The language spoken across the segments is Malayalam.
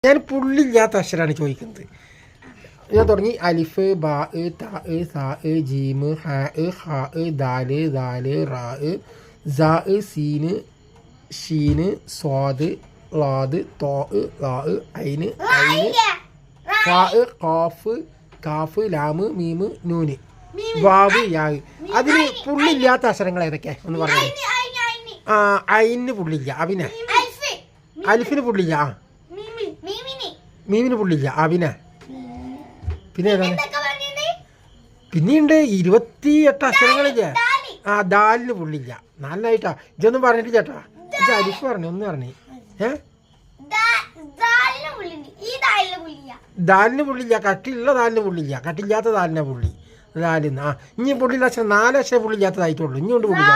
ഞാൻ പുള്ളില്ലാത്ത അക്ഷരമാണ് ചോദിക്കുന്നത്. ഞാൻ തുടങ്ങി അലിഫ് ബാ ത സ ജീമ് ഹ ഹ ദാല് ദാല് റാ സ സീന് ഷീന് സ്വാദ് ലാദ് തോ ലാ ഐന് ഐന് ഫാ ഖാഫ് കാഫ് ലാമ് മീമ് നൂന് വാവ് യാ. അതിന് പുള്ളില്ലാത്ത അക്ഷരങ്ങൾ ഏതൊക്കെ ഒന്ന് പറഞ്ഞു. ഐന് പുള്ളില്ല. അഭിന അലിഫിന് പുള്ളില്ല. മീമിന് പുള്ളില്ല. അഭിന പിന്നെ ഏതാണ്? പിന്നെയുണ്ട് 28 അക്ഷരങ്ങളില്ലേ. ദാലിന് പുള്ളില്ല. നന്നായിട്ടാ ഇതൊന്നും പറഞ്ഞിട്ട് ചേട്ടാ. ഇത് അലിഫ് പറഞ്ഞു ഒന്ന് പറഞ്ഞേ. ദാലിന് പുള്ളില്ല. കട്ടിയുള്ള ദാലിന് പുള്ളില്ല. കട്ടില്ലാത്ത ദാലിനാ പുള്ളി. ദാലിന്ന് ഇനി പുള്ളിയുള്ള അക്ഷരം 4 അക്ഷരം പുള്ളില്ലാത്തതായിട്ടുള്ളൂ. ഇനി കൊണ്ട് പുള്ളില്ല.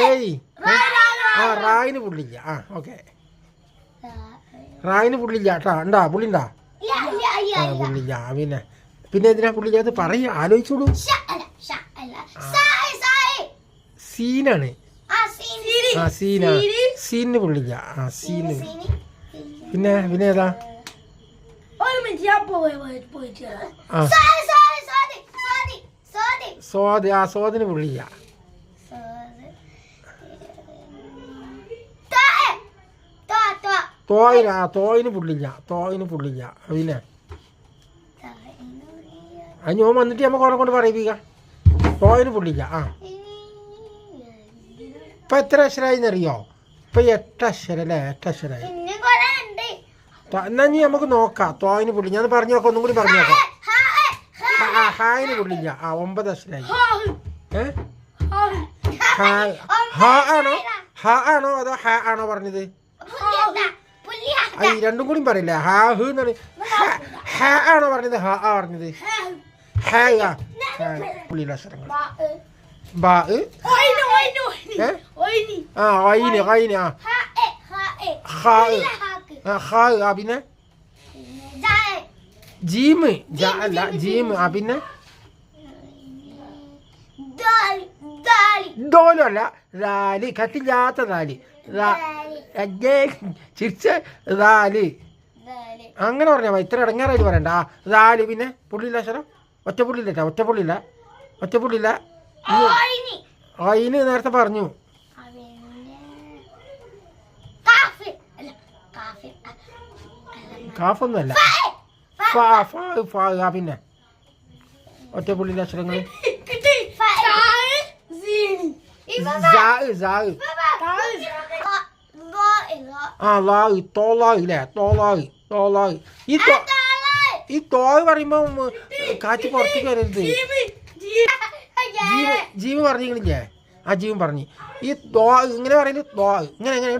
ഏയ് റായിന് പുള്ളില്ല. ഓക്കെ റായിന് പുള്ളില്ല കേട്ടാ. ഉണ്ടാ പുള്ളിണ്ടാ? പുള്ളില്ല. പിന്നെ എന്തിനാ പുള്ളില്ലാത്ത പറയ ആലോചിച്ചോളൂ. സീനാണ്. സീന സീനിന് പുള്ളില്ല. സീന് പിന്നെ പിന്നെ ഏതാ? സ്വാദ്. സ്വാദിന് പുള്ളില്ല. തോയിന് പുള്ളില്ല. തോയിന് പുള്ളില്ല. പിന്നെ അതിന് ഓൻ വന്നിട്ട് നമ്മൾ കുറെ കൊണ്ട് പറയിപ്പിക്കാം. തോയിന് പുള്ളില്ല. ഇപ്പൊ എത്ര അക്ഷരമായിന്നറിയോ? ഇപ്പൊ 8 അക്ഷരം അല്ലേ? 8 അക്ഷരമായി. എന്നാ ഇനി നമുക്ക് നോക്കാം. തോയിന് പുള്ളി ഞാൻ പറഞ്ഞു നോക്കാം. ഒന്നും കൂടി പറഞ്ഞു നോക്കാം. ഹായിന് പുള്ളില്ല. 9 അക്ഷരമായി. ആണോ അതോ ഹ ആണോ പറഞ്ഞത്? രണ്ടും കൂടി പറയില്ല. ഹാ ഹ് എന്ന് ഹ ആണോ പറഞ്ഞത്? ഹ ആ പറഞ്ഞത്. പുള്ളിയുള്ള അക്ഷരങ്ങൾ ബാ ഒയിന്. പിന്നെ ജീമ് അല്ല ജീമ്. പിന്നെ ദോലും അല്ല. ദാല് കട്ടില്ലാത്ത ദാല്. ചിരിച്ച ദാല് അങ്ങനെ പറഞ്ഞാൽ ഇത്ര ഇടങ്ങാറായിട്ട് പറയണ്ട. ദാല് പിന്നെ പുള്ളിയില്ല അക്ഷരം. ഒറ്റപ്പുള്ളില്ല. ഒറ്റപ്പുള്ളില്ല. അയിന് നേരത്തെ പറഞ്ഞു. കാഫൊന്നുമല്ല. പിന്നെ ഒറ്റപ്പുള്ളിയിലെ അക്ഷരങ്ങൾ ഈ തോയ് പറയുമ്പോ കാറ്റ് പുറത്തേക്ക് വരരുത്. ജീവൻ പറഞ്ഞില്ലേ? ജീവൻ പറഞ്ഞു. ഈ തോ ഇങ്ങനെ പറയുന്നത് തോ ഇങ്ങനെ എങ്ങനെ